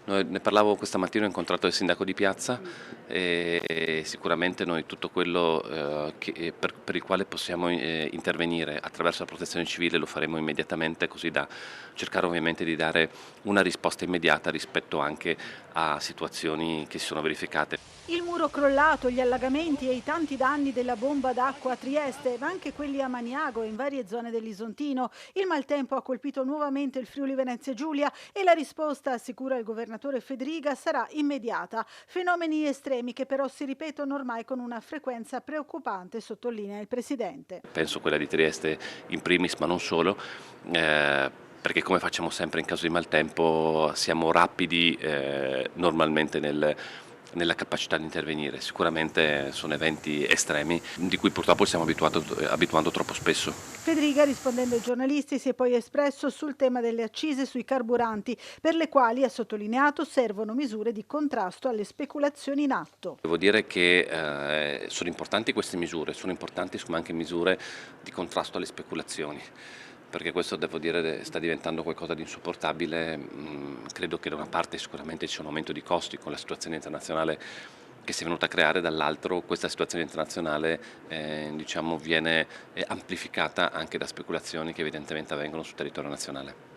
Ne parlavo questa mattina, ho incontrato il sindaco di piazza e sicuramente noi tutto quello per il quale possiamo intervenire attraverso la protezione civile lo faremo immediatamente, così da cercare ovviamente di dare una risposta immediata rispetto anche a situazioni che si sono verificate. Il muro crollato, gli allagamenti e i tanti danni della bomba d'acqua a Trieste, ma anche quelli a Maniago e in varie zone dell'Isontino. Il maltempo ha colpito nuovamente il Friuli Venezia Giulia e la risposta, assicura il governatore Fedriga, sarà immediata. Fenomeni estremi che però si ripetono ormai con una frequenza preoccupante, sottolinea il presidente. Penso quella di Trieste in primis, ma non solo. Perché come facciamo sempre in caso di maltempo siamo rapidi normalmente nella capacità di intervenire. Sicuramente sono eventi estremi di cui purtroppo stiamo abituando troppo spesso. Fedriga, rispondendo ai giornalisti, si è poi espresso sul tema delle accise sui carburanti, per le quali, ha sottolineato, servono misure di contrasto alle speculazioni in atto. Devo dire che sono importanti queste misure, sono importanti come anche misure di contrasto alle speculazioni, perché questo devo dire sta diventando qualcosa di insopportabile. Credo che da una parte sicuramente ci sia un aumento di costi con la situazione internazionale che si è venuta a creare, dall'altro questa situazione internazionale diciamo, viene amplificata anche da speculazioni che evidentemente avvengono sul territorio nazionale.